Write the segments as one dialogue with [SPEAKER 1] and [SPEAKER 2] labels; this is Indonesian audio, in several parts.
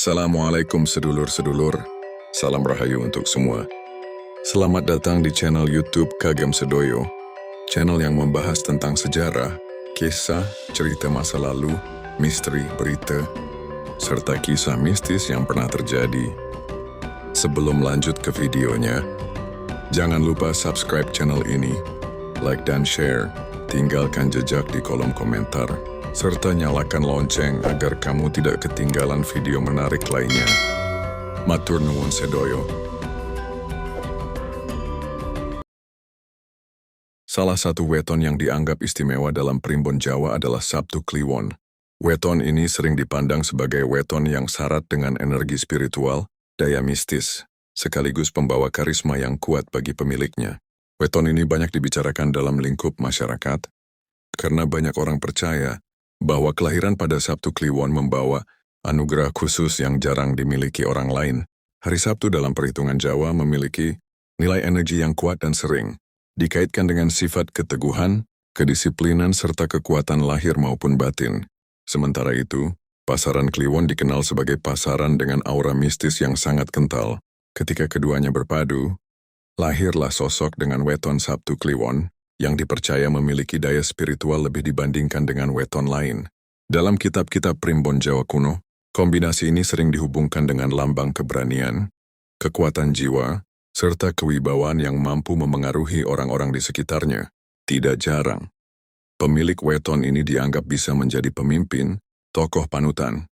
[SPEAKER 1] Assalamualaikum sedulur-sedulur, salam rahayu untuk semua. Selamat datang di channel YouTube Kagem Sedoyo, channel yang membahas tentang sejarah, kisah, cerita masa lalu, misteri, berita, serta kisah mistis yang pernah terjadi. Sebelum lanjut ke videonya, jangan lupa subscribe channel ini, like dan share, tinggalkan jejak di kolom komentar, serta nyalakan lonceng agar kamu tidak ketinggalan video menarik lainnya. Matur nuwun sedoyo. Salah satu weton yang dianggap istimewa dalam primbon Jawa adalah Sabtu Kliwon. Weton ini sering dipandang sebagai weton yang syarat dengan energi spiritual, daya mistis, sekaligus pembawa karisma yang kuat bagi pemiliknya. Weton ini banyak dibicarakan dalam lingkup masyarakat, karena banyak orang percaya bahwa kelahiran pada Sabtu Kliwon membawa anugerah khusus yang jarang dimiliki orang lain. Hari Sabtu dalam perhitungan Jawa memiliki nilai energi yang kuat dan sering dikaitkan dengan sifat keteguhan, kedisiplinan, serta kekuatan lahir maupun batin. Sementara itu, pasaran Kliwon dikenal sebagai pasaran dengan aura mistis yang sangat kental. Ketika keduanya berpadu, lahirlah sosok dengan weton Sabtu Kliwon yang dipercaya memiliki daya spiritual lebih dibandingkan dengan weton lain. Dalam kitab-kitab primbon Jawa kuno, kombinasi ini sering dihubungkan dengan lambang keberanian, kekuatan jiwa, serta kewibawaan yang mampu memengaruhi orang-orang di sekitarnya. Tidak jarang, pemilik weton ini dianggap bisa menjadi pemimpin, tokoh panutan,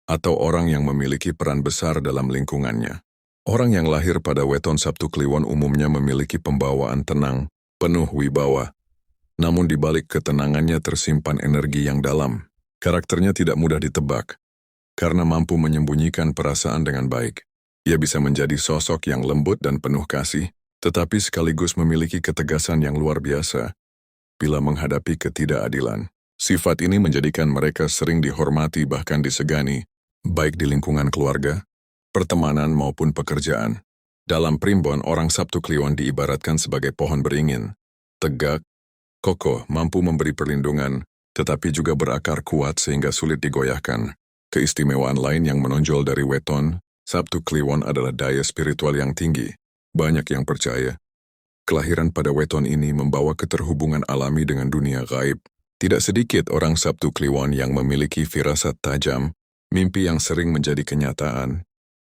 [SPEAKER 1] atau orang yang memiliki peran besar dalam lingkungannya. Orang yang lahir pada weton Sabtu Kliwon umumnya memiliki pembawaan tenang, penuh wibawa. Namun di balik ketenangannya tersimpan energi yang dalam. Karakternya tidak mudah ditebak, karena mampu menyembunyikan perasaan dengan baik. Ia bisa menjadi sosok yang lembut dan penuh kasih, tetapi sekaligus memiliki ketegasan yang luar biasa bila menghadapi ketidakadilan. Sifat ini menjadikan mereka sering dihormati bahkan disegani, baik di lingkungan keluarga, pertemanan maupun pekerjaan. Dalam primbon, orang Sabtu Kliwon diibaratkan sebagai pohon beringin, tegak, kokoh, mampu memberi perlindungan, tetapi juga berakar kuat sehingga sulit digoyahkan. Keistimewaan lain yang menonjol dari weton Sabtu Kliwon adalah daya spiritual yang tinggi. Banyak yang percaya kelahiran pada weton ini membawa keterhubungan alami dengan dunia gaib. Tidak sedikit orang Sabtu Kliwon yang memiliki firasat tajam, mimpi yang sering menjadi kenyataan,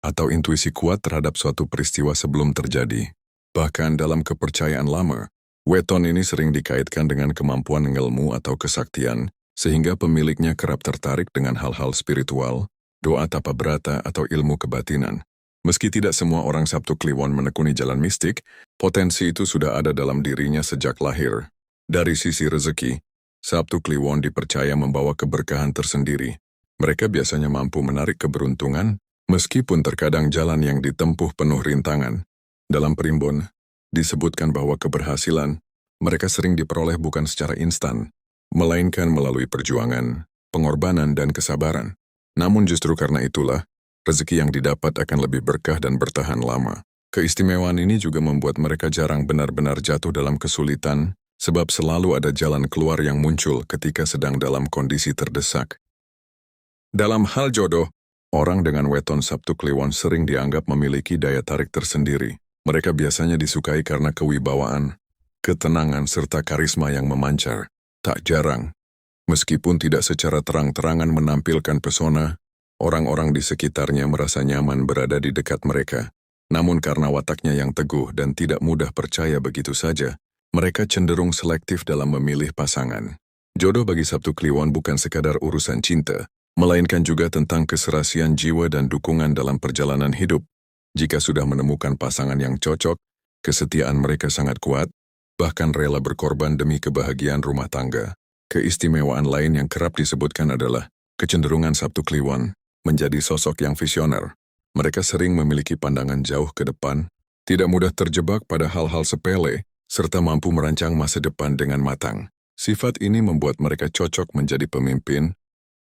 [SPEAKER 1] atau intuisi kuat terhadap suatu peristiwa sebelum terjadi. Bahkan dalam kepercayaan lama, weton ini sering dikaitkan dengan kemampuan ilmu atau kesaktian, sehingga pemiliknya kerap tertarik dengan hal-hal spiritual, doa tapa berata atau ilmu kebatinan. Meski tidak semua orang Sabtu Kliwon menekuni jalan mistik, potensi itu sudah ada dalam dirinya sejak lahir. Dari sisi rezeki, Sabtu Kliwon dipercaya membawa keberkahan tersendiri. Mereka biasanya mampu menarik keberuntungan, meskipun terkadang jalan yang ditempuh penuh rintangan. Dalam primbon, disebutkan bahwa keberhasilan mereka sering diperoleh bukan secara instan, melainkan melalui perjuangan, pengorbanan, dan kesabaran. Namun justru karena itulah, rezeki yang didapat akan lebih berkah dan bertahan lama. Keistimewaan ini juga membuat mereka jarang benar-benar jatuh dalam kesulitan, sebab selalu ada jalan keluar yang muncul ketika sedang dalam kondisi terdesak. Dalam hal jodoh, orang dengan weton Sabtu Kliwon sering dianggap memiliki daya tarik tersendiri. Mereka biasanya disukai karena kewibawaan, ketenangan, serta karisma yang memancar. Tak jarang, meskipun tidak secara terang-terangan menampilkan pesona, orang-orang di sekitarnya merasa nyaman berada di dekat mereka. Namun karena wataknya yang teguh dan tidak mudah percaya begitu saja, mereka cenderung selektif dalam memilih pasangan. Jodoh bagi Sabtu Kliwon bukan sekadar urusan cinta, melainkan juga tentang keserasian jiwa dan dukungan dalam perjalanan hidup. Jika sudah menemukan pasangan yang cocok, kesetiaan mereka sangat kuat, bahkan rela berkorban demi kebahagiaan rumah tangga. Keistimewaan lain yang kerap disebutkan adalah kecenderungan Sabtu Kliwon menjadi sosok yang visioner. Mereka sering memiliki pandangan jauh ke depan, tidak mudah terjebak pada hal-hal sepele, serta mampu merancang masa depan dengan matang. Sifat ini membuat mereka cocok menjadi pemimpin,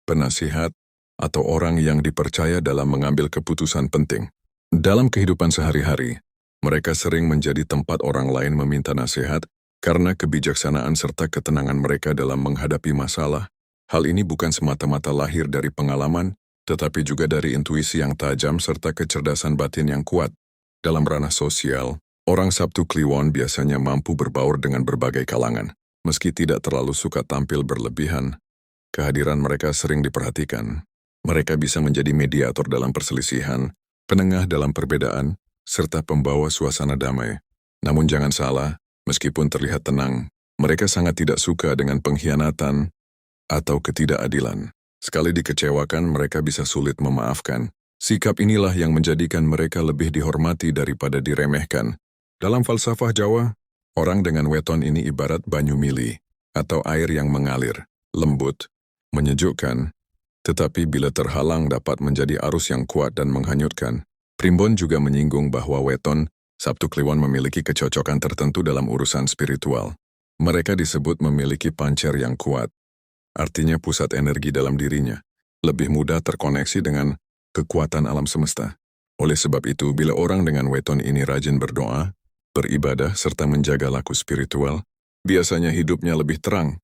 [SPEAKER 1] penasihat, atau orang yang dipercaya dalam mengambil keputusan penting. Dalam kehidupan sehari-hari, mereka sering menjadi tempat orang lain meminta nasihat karena kebijaksanaan serta ketenangan mereka dalam menghadapi masalah. Hal ini bukan semata-mata lahir dari pengalaman, tetapi juga dari intuisi yang tajam serta kecerdasan batin yang kuat. Dalam ranah sosial, orang Sabtu Kliwon biasanya mampu berbaur dengan berbagai kalangan. Meski tidak terlalu suka tampil berlebihan, kehadiran mereka sering diperhatikan. Mereka bisa menjadi mediator dalam perselisihan, penengah dalam perbedaan, serta pembawa suasana damai. Namun jangan salah, meskipun terlihat tenang, mereka sangat tidak suka dengan pengkhianatan atau ketidakadilan. Sekali dikecewakan, mereka bisa sulit memaafkan. Sikap inilah yang menjadikan mereka lebih dihormati daripada diremehkan. Dalam falsafah Jawa, orang dengan weton ini ibarat banyu mili, atau air yang mengalir, lembut, menyejukkan, tetapi bila terhalang dapat menjadi arus yang kuat dan menghanyutkan. Primbon juga menyinggung bahwa weton Sabtu Kliwon memiliki kecocokan tertentu dalam urusan spiritual. Mereka disebut memiliki pancer yang kuat. Artinya pusat energi dalam dirinya lebih mudah terkoneksi dengan kekuatan alam semesta. Oleh sebab itu, bila orang dengan weton ini rajin berdoa, beribadah, serta menjaga laku spiritual, biasanya hidupnya lebih terang,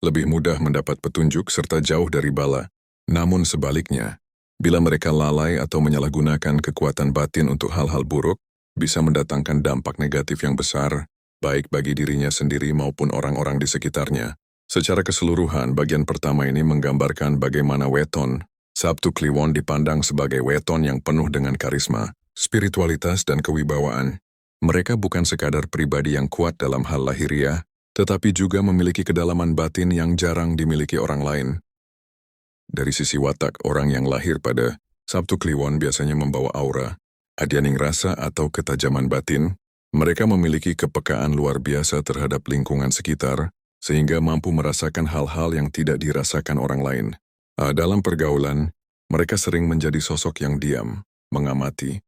[SPEAKER 1] lebih mudah mendapat petunjuk serta jauh dari bala. Namun sebaliknya, bila mereka lalai atau menyalahgunakan kekuatan batin untuk hal-hal buruk, bisa mendatangkan dampak negatif yang besar, baik bagi dirinya sendiri maupun orang-orang di sekitarnya. Secara keseluruhan, bagian pertama ini menggambarkan bagaimana weton Sabtu Kliwon dipandang sebagai weton yang penuh dengan karisma, spiritualitas, dan kewibawaan. Mereka bukan sekadar pribadi yang kuat dalam hal lahiriah, tetapi juga memiliki kedalaman batin yang jarang dimiliki orang lain. Dari sisi watak, orang yang lahir pada Sabtu Kliwon biasanya membawa aura, adianing rasa atau ketajaman batin. Mereka memiliki kepekaan luar biasa terhadap lingkungan sekitar, sehingga mampu merasakan hal-hal yang tidak dirasakan orang lain. Dalam pergaulan, mereka sering menjadi sosok yang diam, mengamati,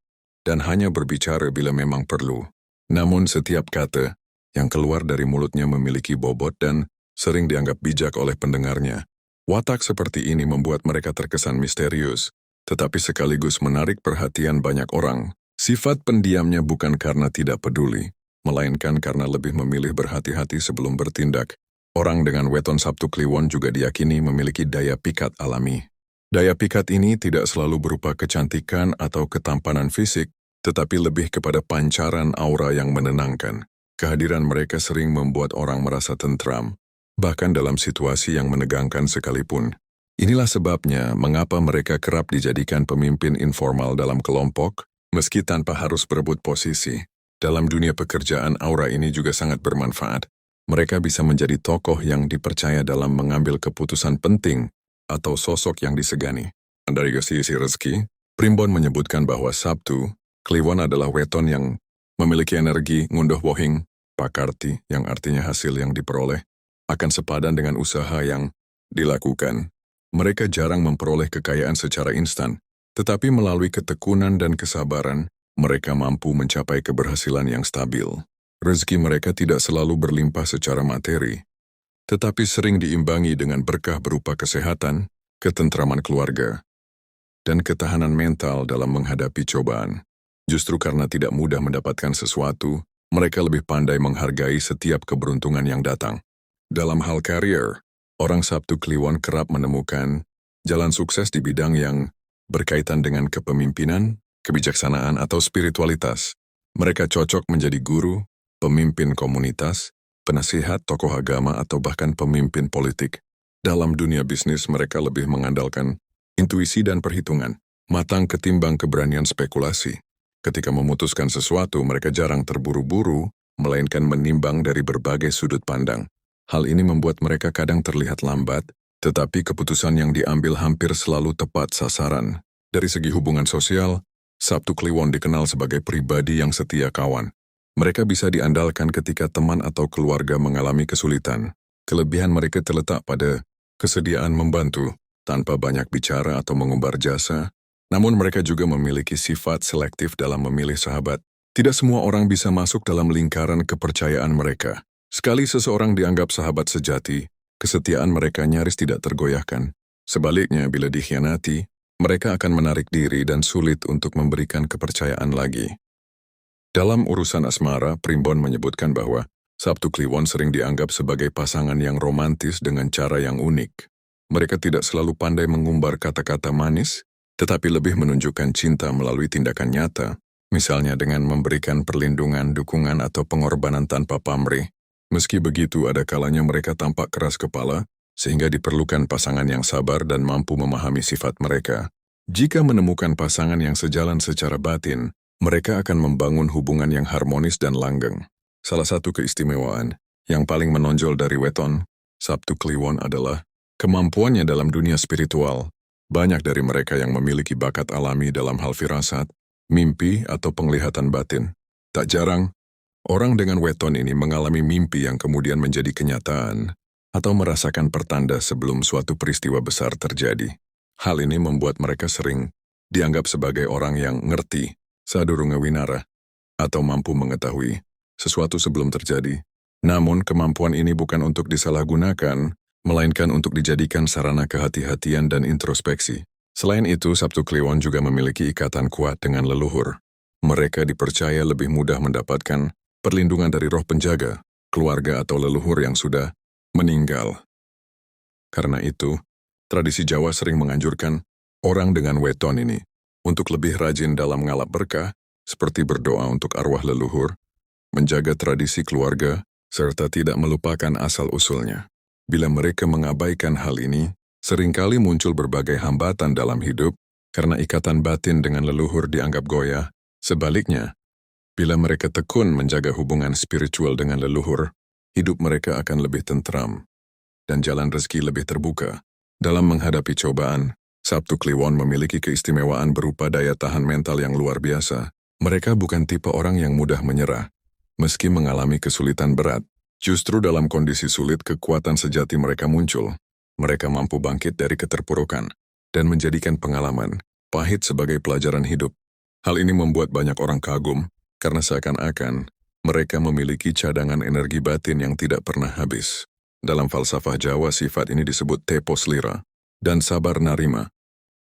[SPEAKER 1] dan hanya berbicara bila memang perlu. Namun setiap kata yang keluar dari mulutnya memiliki bobot dan sering dianggap bijak oleh pendengarnya. Watak seperti ini membuat mereka terkesan misterius, tetapi sekaligus menarik perhatian banyak orang. Sifat pendiamnya bukan karena tidak peduli, melainkan karena lebih memilih berhati-hati sebelum bertindak. Orang dengan weton Sabtu Kliwon juga diyakini memiliki daya pikat alami. Daya pikat ini tidak selalu berupa kecantikan atau ketampanan fisik, tetapi lebih kepada pancaran aura yang menenangkan. Kehadiran mereka sering membuat orang merasa tentram, bahkan dalam situasi yang menegangkan sekalipun. Inilah sebabnya mengapa mereka kerap dijadikan pemimpin informal dalam kelompok, meski tanpa harus berebut posisi. Dalam dunia pekerjaan, aura ini juga sangat bermanfaat. Mereka bisa menjadi tokoh yang dipercaya dalam mengambil keputusan penting atau sosok yang disegani. Dari sisi rezeki, Primbon menyebutkan bahwa Sabtu Kliwon adalah weton yang memiliki energi ngunduh wohing, pakarti, yang artinya hasil yang diperoleh, akan sepadan dengan usaha yang dilakukan. Mereka jarang memperoleh kekayaan secara instan, tetapi melalui ketekunan dan kesabaran, mereka mampu mencapai keberhasilan yang stabil. Rezeki mereka tidak selalu berlimpah secara materi, tetapi sering diimbangi dengan berkah berupa kesehatan, ketentraman keluarga, dan ketahanan mental dalam menghadapi cobaan. Justru karena tidak mudah mendapatkan sesuatu, mereka lebih pandai menghargai setiap keberuntungan yang datang. Dalam hal karier, orang Sabtu Kliwon kerap menemukan jalan sukses di bidang yang berkaitan dengan kepemimpinan, kebijaksanaan, atau spiritualitas. Mereka cocok menjadi guru, pemimpin komunitas, penasihat tokoh agama, atau bahkan pemimpin politik. Dalam dunia bisnis, mereka lebih mengandalkan intuisi dan perhitungan, matang ketimbang keberanian spekulasi. Ketika memutuskan sesuatu, mereka jarang terburu-buru, melainkan menimbang dari berbagai sudut pandang. Hal ini membuat mereka kadang terlihat lambat, tetapi keputusan yang diambil hampir selalu tepat sasaran. Dari segi hubungan sosial, Sabtu Kliwon dikenal sebagai pribadi yang setia kawan. Mereka bisa diandalkan ketika teman atau keluarga mengalami kesulitan. Kelebihan mereka terletak pada kesediaan membantu, tanpa banyak bicara atau mengumbar jasa. Namun mereka juga memiliki sifat selektif dalam memilih sahabat. Tidak semua orang bisa masuk dalam lingkaran kepercayaan mereka. Sekali seseorang dianggap sahabat sejati, kesetiaan mereka nyaris tidak tergoyahkan. Sebaliknya, bila dikhianati, mereka akan menarik diri dan sulit untuk memberikan kepercayaan lagi. Dalam urusan asmara, Primbon menyebutkan bahwa Sabtu Kliwon sering dianggap sebagai pasangan yang romantis dengan cara yang unik. Mereka tidak selalu pandai mengumbar kata-kata manis, tetapi lebih menunjukkan cinta melalui tindakan nyata, misalnya dengan memberikan perlindungan, dukungan, atau pengorbanan tanpa pamrih. Meski begitu, ada kalanya mereka tampak keras kepala, sehingga diperlukan pasangan yang sabar dan mampu memahami sifat mereka. Jika menemukan pasangan yang sejalan secara batin, mereka akan membangun hubungan yang harmonis dan langgeng. Salah satu keistimewaan yang paling menonjol dari weton Sabtu Kliwon adalah kemampuannya dalam dunia spiritual. Banyak dari mereka yang memiliki bakat alami dalam hal firasat, mimpi, atau penglihatan batin. Tak jarang, orang dengan weton ini mengalami mimpi yang kemudian menjadi kenyataan atau merasakan pertanda sebelum suatu peristiwa besar terjadi. Hal ini membuat mereka sering dianggap sebagai orang yang ngerti, sadurunge winara, atau mampu mengetahui sesuatu sebelum terjadi. Namun, kemampuan ini bukan untuk disalahgunakan, melainkan untuk dijadikan sarana kehati-hatian dan introspeksi. Selain itu, Sabtu Kliwon juga memiliki ikatan kuat dengan leluhur. Mereka dipercaya lebih mudah mendapatkan perlindungan dari roh penjaga, keluarga, atau leluhur yang sudah meninggal. Karena itu, tradisi Jawa sering menganjurkan orang dengan weton ini untuk lebih rajin dalam ngalap berkah, seperti berdoa untuk arwah leluhur, menjaga tradisi keluarga, serta tidak melupakan asal-usulnya. Bila mereka mengabaikan hal ini, seringkali muncul berbagai hambatan dalam hidup karena ikatan batin dengan leluhur dianggap goyah. Sebaliknya, bila mereka tekun menjaga hubungan spiritual dengan leluhur, hidup mereka akan lebih tentram dan jalan rezeki lebih terbuka. Dalam menghadapi cobaan, Sabtu Kliwon memiliki keistimewaan berupa daya tahan mental yang luar biasa. Mereka bukan tipe orang yang mudah menyerah. Meski mengalami kesulitan berat, justru dalam kondisi sulit kekuatan sejati mereka muncul. Mereka mampu bangkit dari keterpurukan dan menjadikan pengalaman pahit sebagai pelajaran hidup. Hal ini membuat banyak orang kagum karena seakan-akan mereka memiliki cadangan energi batin yang tidak pernah habis. Dalam falsafah Jawa, sifat ini disebut tepo slira dan sabar narima,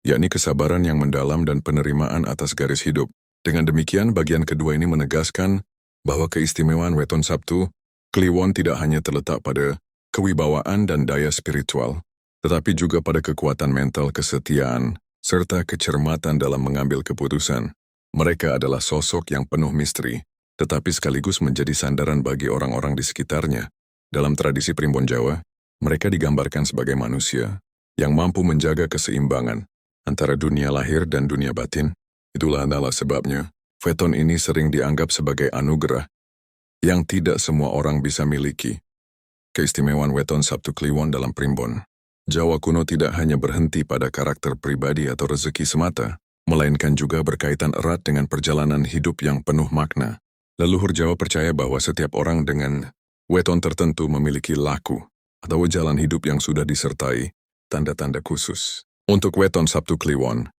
[SPEAKER 1] yakni kesabaran yang mendalam dan penerimaan atas garis hidup. Dengan demikian, bagian kedua ini menegaskan bahwa keistimewaan weton Sabtu Kliwon tidak hanya terletak pada kewibawaan dan daya spiritual, tetapi juga pada kekuatan mental, kesetiaan, serta kecermatan dalam mengambil keputusan. Mereka adalah sosok yang penuh misteri, tetapi sekaligus menjadi sandaran bagi orang-orang di sekitarnya. Dalam tradisi Primbon Jawa, mereka digambarkan sebagai manusia yang mampu menjaga keseimbangan antara dunia lahir dan dunia batin. Itulah adalah sebabnya weton ini sering dianggap sebagai anugerah yang tidak semua orang bisa miliki. Keistimewaan weton Sabtu Kliwon dalam Primbon Jawa kuno tidak hanya berhenti pada karakter pribadi atau rezeki semata, melainkan juga berkaitan erat dengan perjalanan hidup yang penuh makna. Leluhur Jawa percaya bahwa setiap orang dengan weton tertentu memiliki laku atau jalan hidup yang sudah disertai tanda-tanda khusus. Untuk weton Sabtu Kliwon,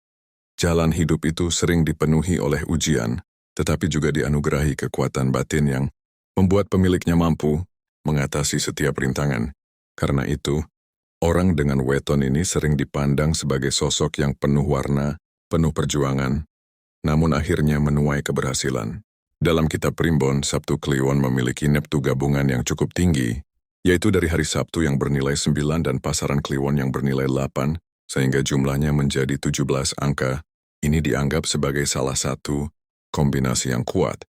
[SPEAKER 1] jalan hidup itu sering dipenuhi oleh ujian, tetapi juga dianugerahi kekuatan batin yang membuat pemiliknya mampu mengatasi setiap rintangan. Karena itu, orang dengan weton ini sering dipandang sebagai sosok yang penuh warna, penuh perjuangan, namun akhirnya menuai keberhasilan. Dalam kitab Primbon, Sabtu Kliwon memiliki neptu gabungan yang cukup tinggi, yaitu dari hari Sabtu yang bernilai 9 dan pasaran Kliwon yang bernilai 8, sehingga jumlahnya menjadi 17 angka. Ini dianggap sebagai salah satu kombinasi yang kuat,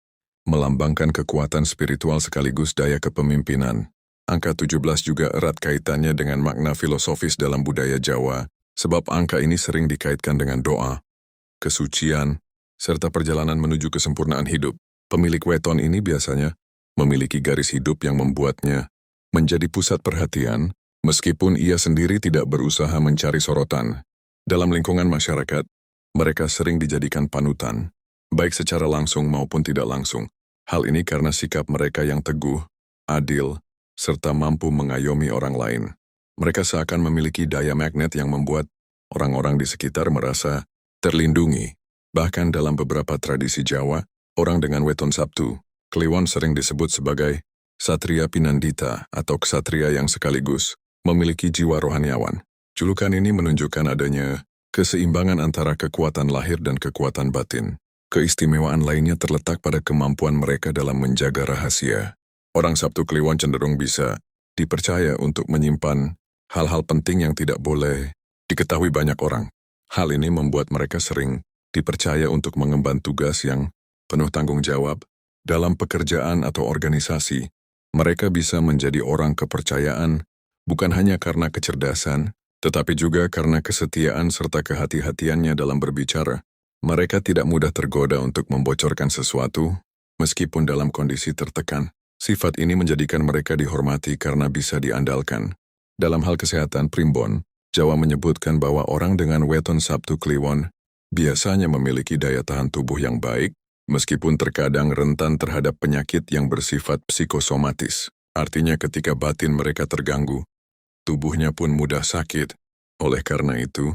[SPEAKER 1] melambangkan kekuatan spiritual sekaligus daya kepemimpinan. Angka 17 juga erat kaitannya dengan makna filosofis dalam budaya Jawa, sebab angka ini sering dikaitkan dengan doa, kesucian, serta perjalanan menuju kesempurnaan hidup. Pemilik weton ini biasanya memiliki garis hidup yang membuatnya menjadi pusat perhatian, meskipun ia sendiri tidak berusaha mencari sorotan. Dalam lingkungan masyarakat, mereka sering dijadikan panutan, baik secara langsung maupun tidak langsung. Hal ini karena sikap mereka yang teguh, adil, serta mampu mengayomi orang lain. Mereka seakan memiliki daya magnet yang membuat orang-orang di sekitar merasa terlindungi. Bahkan dalam beberapa tradisi Jawa, orang dengan weton Sabtu Kliwon sering disebut sebagai Satria Pinandita atau ksatria yang sekaligus memiliki jiwa rohaniawan. Julukan ini menunjukkan adanya keseimbangan antara kekuatan lahir dan kekuatan batin. Keistimewaan lainnya terletak pada kemampuan mereka dalam menjaga rahasia. Orang Sabtu Kliwon cenderung bisa dipercaya untuk menyimpan hal-hal penting yang tidak boleh diketahui banyak orang. Hal ini membuat mereka sering dipercaya untuk mengemban tugas yang penuh tanggung jawab dalam pekerjaan atau organisasi. Mereka bisa menjadi orang kepercayaan bukan hanya karena kecerdasan, tetapi juga karena kesetiaan serta kehati-hatiannya dalam berbicara. Mereka tidak mudah tergoda untuk membocorkan sesuatu, meskipun dalam kondisi tertekan. Sifat ini menjadikan mereka dihormati karena bisa diandalkan. Dalam hal kesehatan primbon, Jawa menyebutkan bahwa orang dengan weton Sabtu Kliwon biasanya memiliki daya tahan tubuh yang baik, meskipun terkadang rentan terhadap penyakit yang bersifat psikosomatis. Artinya ketika batin mereka terganggu, tubuhnya pun mudah sakit. Oleh karena itu,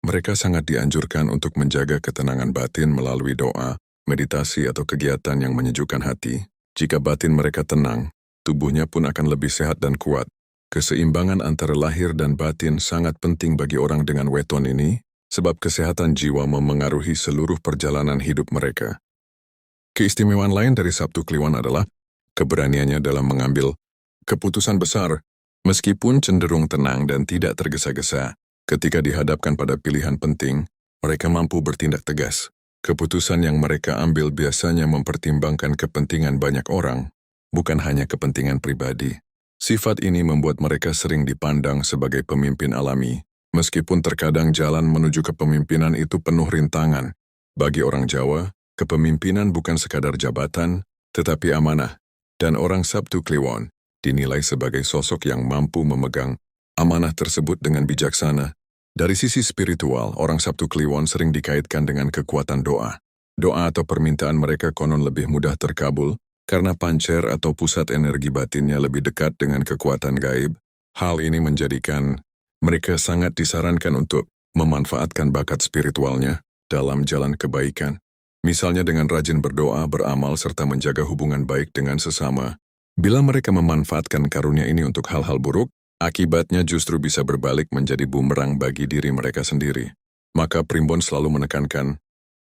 [SPEAKER 1] mereka sangat dianjurkan untuk menjaga ketenangan batin melalui doa, meditasi atau kegiatan yang menyejukkan hati. Jika batin mereka tenang, tubuhnya pun akan lebih sehat dan kuat. Keseimbangan antara lahir dan batin sangat penting bagi orang dengan weton ini, sebab kesehatan jiwa memengaruhi seluruh perjalanan hidup mereka. Keistimewaan lain dari Sabtu Kliwon adalah keberaniannya dalam mengambil keputusan besar, meskipun cenderung tenang dan tidak tergesa-gesa. Ketika dihadapkan pada pilihan penting, mereka mampu bertindak tegas. Keputusan yang mereka ambil biasanya mempertimbangkan kepentingan banyak orang, bukan hanya kepentingan pribadi. Sifat ini membuat mereka sering dipandang sebagai pemimpin alami, meskipun terkadang jalan menuju kepemimpinan itu penuh rintangan. Bagi orang Jawa, kepemimpinan bukan sekadar jabatan, tetapi amanah, dan orang Sabtu Kliwon dinilai sebagai sosok yang mampu memegang amanah tersebut dengan bijaksana. Dari sisi spiritual, orang Sabtu Kliwon sering dikaitkan dengan kekuatan doa. Doa atau permintaan mereka konon lebih mudah terkabul, karena pancer atau pusat energi batinnya lebih dekat dengan kekuatan gaib. Hal ini menjadikan mereka sangat disarankan untuk memanfaatkan bakat spiritualnya dalam jalan kebaikan. Misalnya dengan rajin berdoa, beramal, serta menjaga hubungan baik dengan sesama. Bila mereka memanfaatkan karunia ini untuk hal-hal buruk, akibatnya justru bisa berbalik menjadi bumerang bagi diri mereka sendiri. Maka primbon selalu menekankan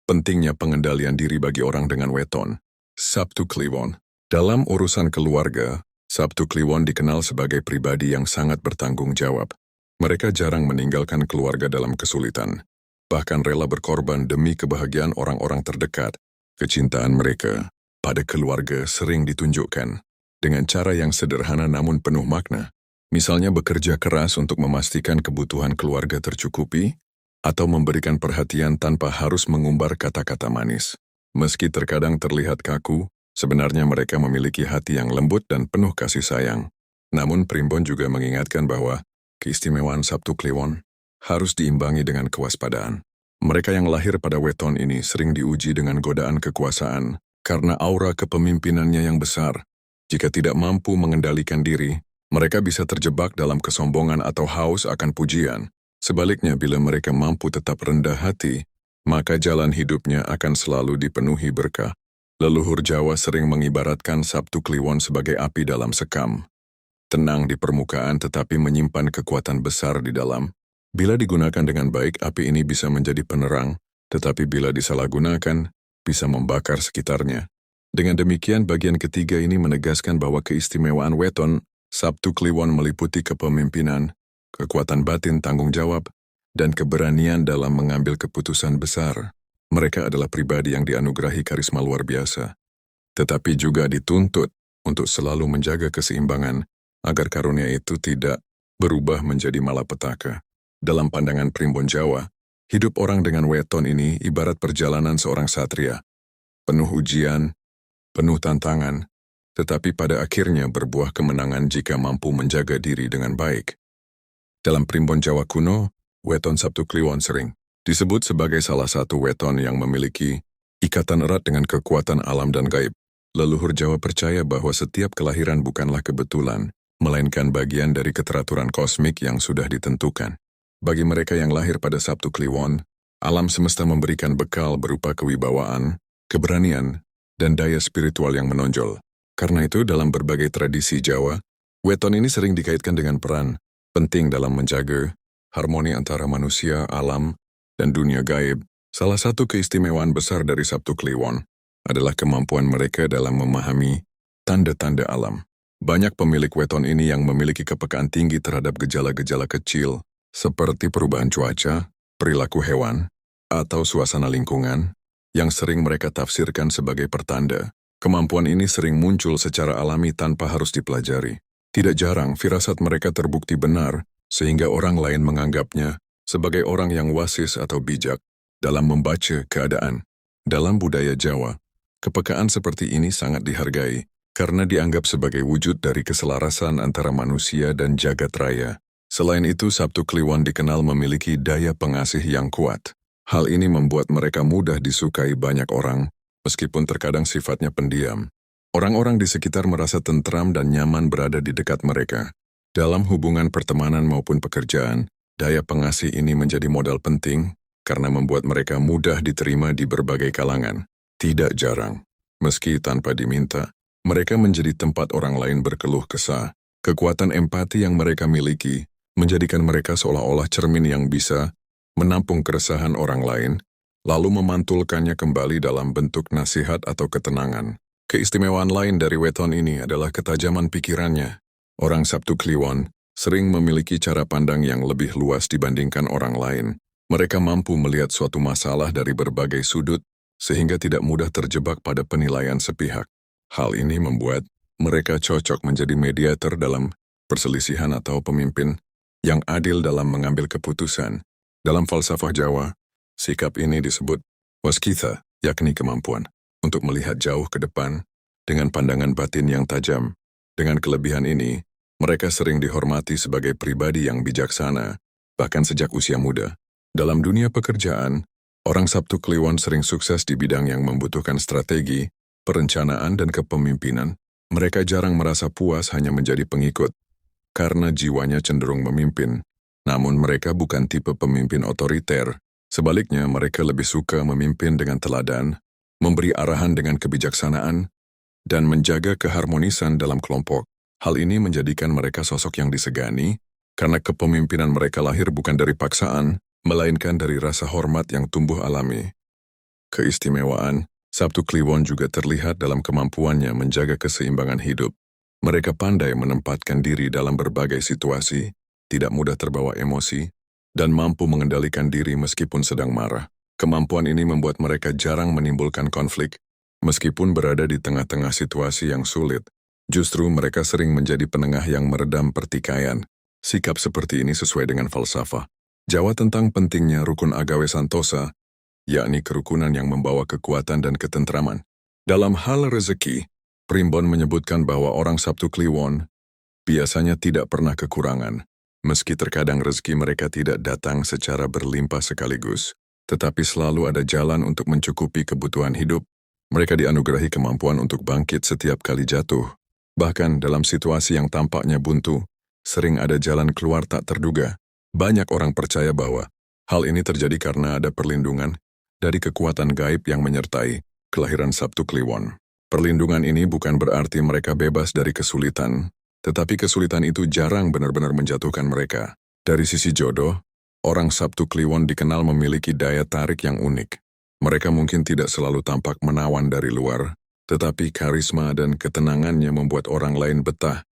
[SPEAKER 1] pentingnya pengendalian diri bagi orang dengan weton Sabtu Kliwon. Dalam urusan keluarga, Sabtu Kliwon dikenal sebagai pribadi yang sangat bertanggung jawab. Mereka jarang meninggalkan keluarga dalam kesulitan, bahkan rela berkorban demi kebahagiaan orang-orang terdekat. Kecintaan mereka pada keluarga sering ditunjukkan dengan cara yang sederhana namun penuh makna. Misalnya bekerja keras untuk memastikan kebutuhan keluarga tercukupi, atau memberikan perhatian tanpa harus mengumbar kata-kata manis. Meski terkadang terlihat kaku, sebenarnya mereka memiliki hati yang lembut dan penuh kasih sayang. Namun primbon juga mengingatkan bahwa keistimewaan Sabtu Kliwon harus diimbangi dengan kewaspadaan. Mereka yang lahir pada weton ini sering diuji dengan godaan kekuasaan, karena aura kepemimpinannya yang besar. Jika tidak mampu mengendalikan diri, mereka bisa terjebak dalam kesombongan atau haus akan pujian. Sebaliknya, bila mereka mampu tetap rendah hati, maka jalan hidupnya akan selalu dipenuhi berkah. Leluhur Jawa sering mengibaratkan Sabtu Kliwon sebagai api dalam sekam. Tenang di permukaan tetapi menyimpan kekuatan besar di dalam. Bila digunakan dengan baik, api ini bisa menjadi penerang, tetapi bila disalahgunakan, bisa membakar sekitarnya. Dengan demikian, bagian ketiga ini menegaskan bahwa keistimewaan weton Sabtu Kliwon meliputi kepemimpinan, kekuatan batin tanggung jawab, dan keberanian dalam mengambil keputusan besar. Mereka adalah pribadi yang dianugerahi karisma luar biasa, tetapi juga dituntut untuk selalu menjaga keseimbangan agar karunia itu tidak berubah menjadi malapetaka. Dalam pandangan primbon Jawa, hidup orang dengan weton ini ibarat perjalanan seorang satria, penuh ujian, penuh tantangan, tetapi pada akhirnya berbuah kemenangan jika mampu menjaga diri dengan baik. Dalam primbon Jawa kuno, weton Sabtu Kliwon sering disebut sebagai salah satu weton yang memiliki ikatan erat dengan kekuatan alam dan gaib. Leluhur Jawa percaya bahwa setiap kelahiran bukanlah kebetulan, melainkan bagian dari keteraturan kosmik yang sudah ditentukan. Bagi mereka yang lahir pada Sabtu Kliwon, alam semesta memberikan bekal berupa kewibawaan, keberanian, dan daya spiritual yang menonjol. Karena itu, dalam berbagai tradisi Jawa, weton ini sering dikaitkan dengan peran penting dalam menjaga harmoni antara manusia, alam, dan dunia gaib. Salah satu keistimewaan besar dari Sabtu Kliwon adalah kemampuan mereka dalam memahami tanda-tanda alam. Banyak pemilik weton ini yang memiliki kepekaan tinggi terhadap gejala-gejala kecil, seperti perubahan cuaca, perilaku hewan, atau suasana lingkungan yang sering mereka tafsirkan sebagai pertanda. Kemampuan ini sering muncul secara alami tanpa harus dipelajari. Tidak jarang, firasat mereka terbukti benar, sehingga orang lain menganggapnya sebagai orang yang wasis atau bijak dalam membaca keadaan. Dalam budaya Jawa, kepekaan seperti ini sangat dihargai karena dianggap sebagai wujud dari keselarasan antara manusia dan jagat raya. Selain itu, Sabtu Kliwon dikenal memiliki daya pengasih yang kuat. Hal ini membuat mereka mudah disukai banyak orang, meskipun terkadang sifatnya pendiam. Orang-orang di sekitar merasa tentram dan nyaman berada di dekat mereka. Dalam hubungan pertemanan maupun pekerjaan, daya pengasih ini menjadi modal penting karena membuat mereka mudah diterima di berbagai kalangan. Tidak jarang, meski tanpa diminta, mereka menjadi tempat orang lain berkeluh kesah. Kekuatan empati yang mereka miliki menjadikan mereka seolah-olah cermin yang bisa menampung keresahan orang lain, lalu memantulkannya kembali dalam bentuk nasihat atau ketenangan. Keistimewaan lain dari weton ini adalah ketajaman pikirannya. Orang Sabtu Kliwon sering memiliki cara pandang yang lebih luas dibandingkan orang lain. Mereka mampu melihat suatu masalah dari berbagai sudut, sehingga tidak mudah terjebak pada penilaian sepihak. Hal ini membuat mereka cocok menjadi mediator dalam perselisihan atau pemimpin yang adil dalam mengambil keputusan. Dalam falsafah Jawa, sikap ini disebut waskitha, yakni kemampuan untuk melihat jauh ke depan dengan pandangan batin yang tajam. Dengan kelebihan ini, mereka sering dihormati sebagai pribadi yang bijaksana, bahkan sejak usia muda. Dalam dunia pekerjaan, orang Sabtu Kliwon sering sukses di bidang yang membutuhkan strategi, perencanaan, dan kepemimpinan. Mereka jarang merasa puas hanya menjadi pengikut, karena jiwanya cenderung memimpin. Namun mereka bukan tipe pemimpin otoriter. Sebaliknya, mereka lebih suka memimpin dengan teladan, memberi arahan dengan kebijaksanaan, dan menjaga keharmonisan dalam kelompok. Hal ini menjadikan mereka sosok yang disegani, karena kepemimpinan mereka lahir bukan dari paksaan, melainkan dari rasa hormat yang tumbuh alami. Keistimewaan Sabtu Kliwon juga terlihat dalam kemampuannya menjaga keseimbangan hidup. Mereka pandai menempatkan diri dalam berbagai situasi, tidak mudah terbawa emosi, dan mampu mengendalikan diri meskipun sedang marah. Kemampuan ini membuat mereka jarang menimbulkan konflik, meskipun berada di tengah-tengah situasi yang sulit. Justru mereka sering menjadi penengah yang meredam pertikaian. Sikap seperti ini sesuai dengan falsafah Jawa tentang pentingnya rukun agawe santosa, yakni kerukunan yang membawa kekuatan dan ketentraman. Dalam hal rezeki, Primbon menyebutkan bahwa orang Sabtu Kliwon biasanya tidak pernah kekurangan. Meski terkadang rezeki mereka tidak datang secara berlimpah sekaligus, tetapi selalu ada jalan untuk mencukupi kebutuhan hidup. Mereka dianugerahi kemampuan untuk bangkit setiap kali jatuh. Bahkan dalam situasi yang tampaknya buntu, sering ada jalan keluar tak terduga. Banyak orang percaya bahwa hal ini terjadi karena ada perlindungan dari kekuatan gaib yang menyertai kelahiran Sabtu Kliwon. Perlindungan ini bukan berarti mereka bebas dari kesulitan, tetapi kesulitan itu jarang benar-benar menjatuhkan mereka. Dari sisi jodoh, orang Sabtu Kliwon dikenal memiliki daya tarik yang unik. Mereka mungkin tidak selalu tampak menawan dari luar, tetapi karisma dan ketenangannya membuat orang lain betah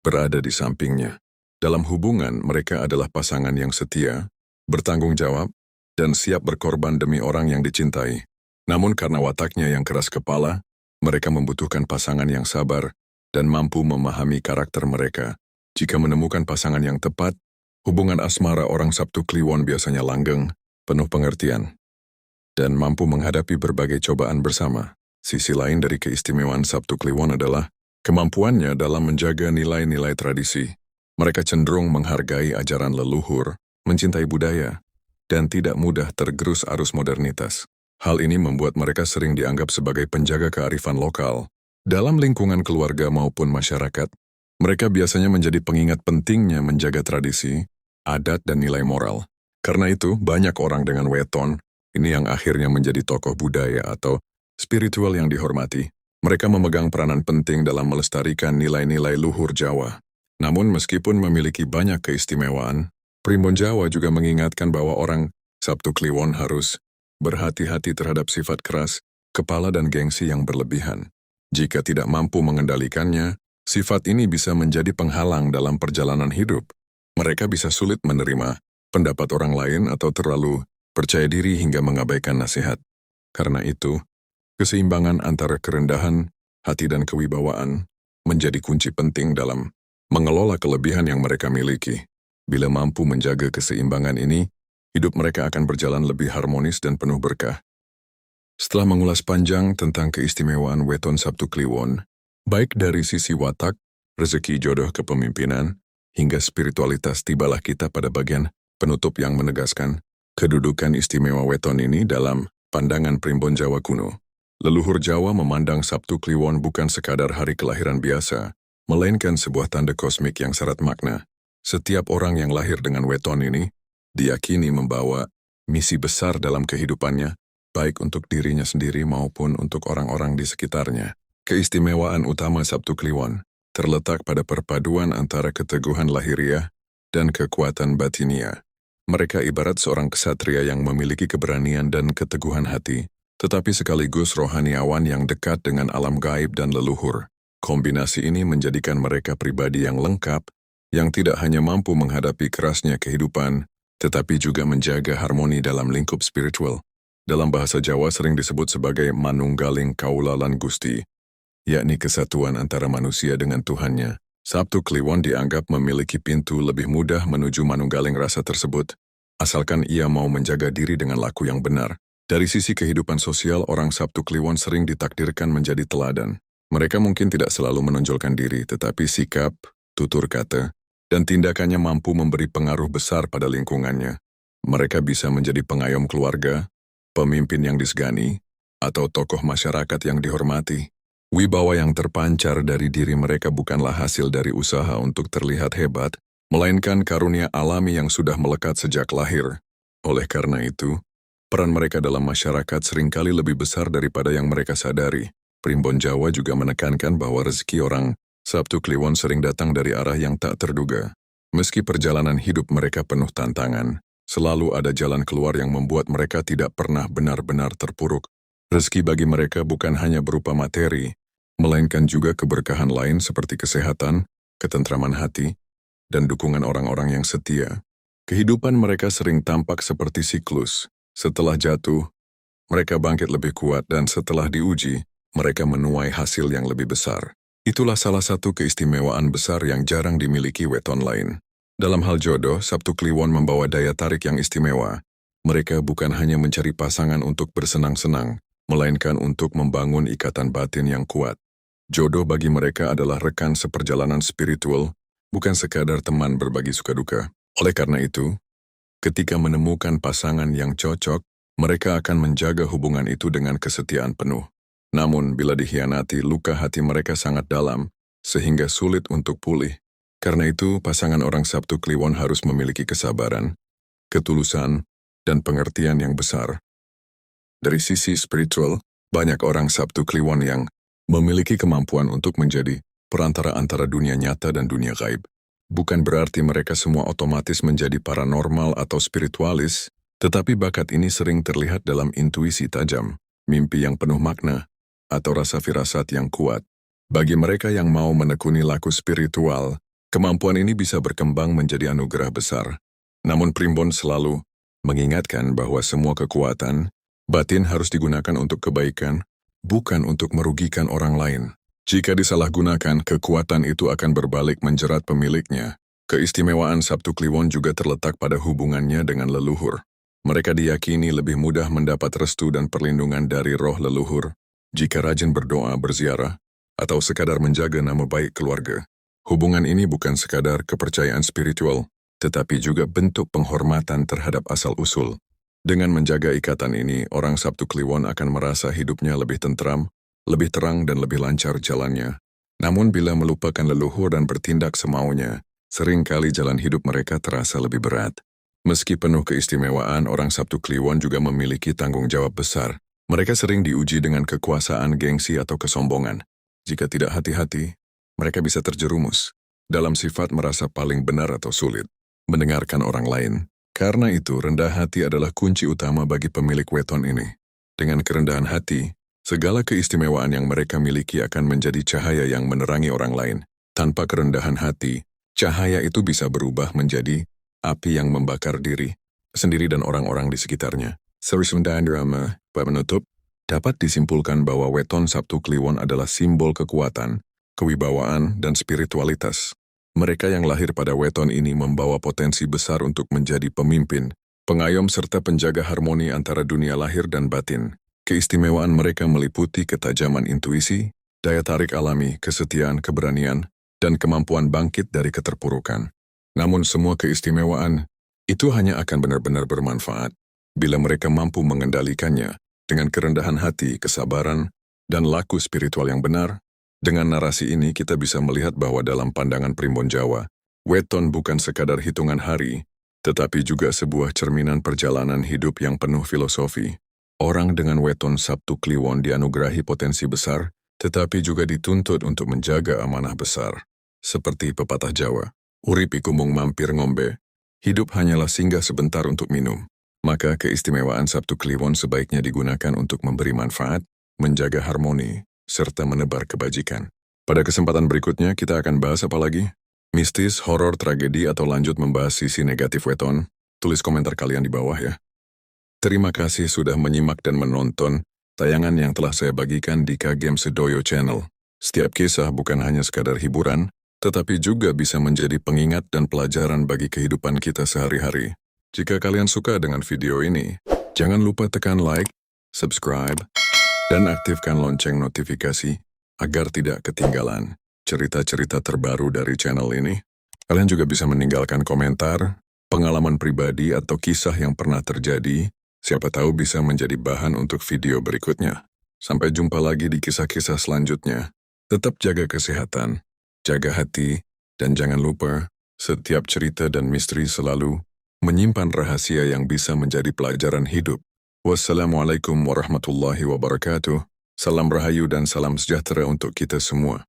[SPEAKER 1] berada di sampingnya. Dalam hubungan, mereka adalah pasangan yang setia, bertanggung jawab, dan siap berkorban demi orang yang dicintai. Namun karena wataknya yang keras kepala, mereka membutuhkan pasangan yang sabar dan mampu memahami karakter mereka. Jika menemukan pasangan yang tepat, hubungan asmara orang Sabtu Kliwon biasanya langgeng, penuh pengertian, dan mampu menghadapi berbagai cobaan bersama. Sisi lain dari keistimewaan Sabtu Kliwon adalah kemampuannya dalam menjaga nilai-nilai tradisi. Mereka cenderung menghargai ajaran leluhur, mencintai budaya, dan tidak mudah tergerus arus modernitas. Hal ini membuat mereka sering dianggap sebagai penjaga kearifan lokal. Dalam lingkungan keluarga maupun masyarakat, mereka biasanya menjadi pengingat pentingnya menjaga tradisi, adat, dan nilai moral. Karena itu, banyak orang dengan weton, ini yang akhirnya menjadi tokoh budaya atau spiritual yang dihormati. Mereka memegang peranan penting dalam melestarikan nilai-nilai luhur Jawa. Namun meskipun memiliki banyak keistimewaan, Primbon Jawa juga mengingatkan bahwa orang Sabtu Kliwon harus berhati-hati terhadap sifat keras, kepala dan gengsi yang berlebihan. Jika tidak mampu mengendalikannya, sifat ini bisa menjadi penghalang dalam perjalanan hidup. Mereka bisa sulit menerima pendapat orang lain atau terlalu percaya diri hingga mengabaikan nasihat. Karena itu, keseimbangan antara kerendahan, hati dan kewibawaan menjadi kunci penting dalam mengelola kelebihan yang mereka miliki. Bila mampu menjaga keseimbangan ini, hidup mereka akan berjalan lebih harmonis dan penuh berkah. Setelah mengulas panjang tentang keistimewaan weton Sabtu Kliwon, baik dari sisi watak, rezeki jodoh kepemimpinan, hingga spiritualitas, tibalah kita pada bagian penutup yang menegaskan kedudukan istimewa weton ini dalam pandangan primbon Jawa kuno. Leluhur Jawa memandang Sabtu Kliwon bukan sekadar hari kelahiran biasa, melainkan sebuah tanda kosmik yang syarat makna. Setiap orang yang lahir dengan weton ini diyakini membawa misi besar dalam kehidupannya, baik untuk dirinya sendiri maupun untuk orang-orang di sekitarnya. Keistimewaan utama Sabtu Kliwon terletak pada perpaduan antara keteguhan lahiriah dan kekuatan batinia. Mereka ibarat seorang ksatria yang memiliki keberanian dan keteguhan hati, tetapi sekaligus rohaniawan yang dekat dengan alam gaib dan leluhur. Kombinasi ini menjadikan mereka pribadi yang lengkap, yang tidak hanya mampu menghadapi kerasnya kehidupan, tetapi juga menjaga harmoni dalam lingkup spiritual. Dalam bahasa Jawa sering disebut sebagai manunggaling kaula lan Gusti, yakni kesatuan antara manusia dengan Tuhannya. Sabtu Kliwon dianggap memiliki pintu lebih mudah menuju manunggaling rasa tersebut, asalkan ia mau menjaga diri dengan laku yang benar. Dari sisi kehidupan sosial, orang Sabtu Kliwon sering ditakdirkan menjadi teladan. Mereka mungkin tidak selalu menonjolkan diri, tetapi sikap, tutur kata, dan tindakannya mampu memberi pengaruh besar pada lingkungannya. Mereka bisa menjadi pengayom keluarga, pemimpin yang disegani, atau tokoh masyarakat yang dihormati. Wibawa yang terpancar dari diri mereka bukanlah hasil dari usaha untuk terlihat hebat, melainkan karunia alami yang sudah melekat sejak lahir. Oleh karena itu, peran mereka dalam masyarakat seringkali lebih besar daripada yang mereka sadari. Primbon Jawa juga menekankan bahwa rezeki orang Sabtu Kliwon sering datang dari arah yang tak terduga. Meski perjalanan hidup mereka penuh tantangan, selalu ada jalan keluar yang membuat mereka tidak pernah benar-benar terpuruk. Rezeki bagi mereka bukan hanya berupa materi, melainkan juga keberkahan lain seperti kesehatan, ketentraman hati, dan dukungan orang-orang yang setia. Kehidupan mereka sering tampak seperti siklus. Setelah jatuh, mereka bangkit lebih kuat dan setelah diuji, mereka menuai hasil yang lebih besar. Itulah salah satu keistimewaan besar yang jarang dimiliki weton lain. Dalam hal jodoh, Sabtu Kliwon membawa daya tarik yang istimewa. Mereka bukan hanya mencari pasangan untuk bersenang-senang, melainkan untuk membangun ikatan batin yang kuat. Jodoh bagi mereka adalah rekan seperjalanan spiritual, bukan sekadar teman berbagi suka duka. Oleh karena itu, ketika menemukan pasangan yang cocok, mereka akan menjaga hubungan itu dengan kesetiaan penuh. Namun, bila dikhianati, luka hati mereka sangat dalam, sehingga sulit untuk pulih. Karena itu, pasangan orang Sabtu Kliwon harus memiliki kesabaran, ketulusan, dan pengertian yang besar. Dari sisi spiritual, banyak orang Sabtu Kliwon yang memiliki kemampuan untuk menjadi perantara antara dunia nyata dan dunia gaib. Bukan berarti mereka semua otomatis menjadi paranormal atau spiritualis, tetapi bakat ini sering terlihat dalam intuisi tajam, mimpi yang penuh makna, atau rasa firasat yang kuat. Bagi mereka yang mau menekuni laku spiritual, kemampuan ini bisa berkembang menjadi anugerah besar. Namun Primbon selalu mengingatkan bahwa semua kekuatan batin harus digunakan untuk kebaikan, bukan untuk merugikan orang lain. Jika disalahgunakan, kekuatan itu akan berbalik menjerat pemiliknya. Keistimewaan Sabtu Kliwon juga terletak pada hubungannya dengan leluhur. Mereka diyakini lebih mudah mendapat restu dan perlindungan dari roh leluhur jika rajin berdoa, berziarah, atau sekadar menjaga nama baik keluarga. Hubungan ini bukan sekadar kepercayaan spiritual, tetapi juga bentuk penghormatan terhadap asal-usul. Dengan menjaga ikatan ini, orang Sabtu Kliwon akan merasa hidupnya lebih tentram, lebih terang dan lebih lancar jalannya. Namun bila melupakan leluhur dan bertindak semaunya, seringkali jalan hidup mereka terasa lebih berat. Meski penuh keistimewaan, orang Sabtu Kliwon juga memiliki tanggung jawab besar. Mereka sering diuji dengan kekuasaan, gengsi, atau kesombongan. Jika tidak hati-hati, mereka bisa terjerumus dalam sifat merasa paling benar atau sulit mendengarkan orang lain. Karena itu, rendah hati adalah kunci utama bagi pemilik weton ini. Dengan kerendahan hati, segala keistimewaan yang mereka miliki akan menjadi cahaya yang menerangi orang lain. Tanpa kerendahan hati, cahaya itu bisa berubah menjadi api yang membakar diri sendiri dan orang-orang di sekitarnya. Serisundaan drama, penutup, dapat disimpulkan bahwa weton Sabtu Kliwon adalah simbol kekuatan, kewibawaan, dan spiritualitas. Mereka yang lahir pada weton ini membawa potensi besar untuk menjadi pemimpin, pengayom serta penjaga harmoni antara dunia lahir dan batin. Keistimewaan mereka meliputi ketajaman intuisi, daya tarik alami, kesetiaan, keberanian, dan kemampuan bangkit dari keterpurukan. Namun semua keistimewaan itu hanya akan benar-benar bermanfaat bila mereka mampu mengendalikannya dengan kerendahan hati, kesabaran, dan laku spiritual yang benar. Dengan narasi ini kita bisa melihat bahwa dalam pandangan Primbon Jawa, weton bukan sekadar hitungan hari, tetapi juga sebuah cerminan perjalanan hidup yang penuh filosofi. Orang dengan weton Sabtu Kliwon dianugerahi potensi besar, tetapi juga dituntut untuk menjaga amanah besar. Seperti pepatah Jawa, urip iku mung mampir ngombe, hidup hanyalah singgah sebentar untuk minum. Maka keistimewaan Sabtu Kliwon sebaiknya digunakan untuk memberi manfaat, menjaga harmoni, serta menebar kebajikan. Pada kesempatan berikutnya kita akan bahas apa lagi? Mistis, horor, tragedi, atau lanjut membahas sisi negatif weton? Tulis komentar kalian di bawah ya. Terima kasih sudah menyimak dan menonton tayangan yang telah saya bagikan di Kagem Sedoyo Channel. Setiap kisah bukan hanya sekadar hiburan, tetapi juga bisa menjadi pengingat dan pelajaran bagi kehidupan kita sehari-hari. Jika kalian suka dengan video ini, jangan lupa tekan like, subscribe, dan aktifkan lonceng notifikasi agar tidak ketinggalan cerita-cerita terbaru dari channel ini. Kalian juga bisa meninggalkan komentar, pengalaman pribadi atau kisah yang pernah terjadi. Siapa tahu bisa menjadi bahan untuk video berikutnya. Sampai jumpa lagi di kisah-kisah selanjutnya. Tetap jaga kesehatan, jaga hati, dan jangan lupa, setiap cerita dan misteri selalu menyimpan rahasia yang bisa menjadi pelajaran hidup. Wassalamualaikum warahmatullahi wabarakatuh. Salam rahayu dan salam sejahtera untuk kita semua.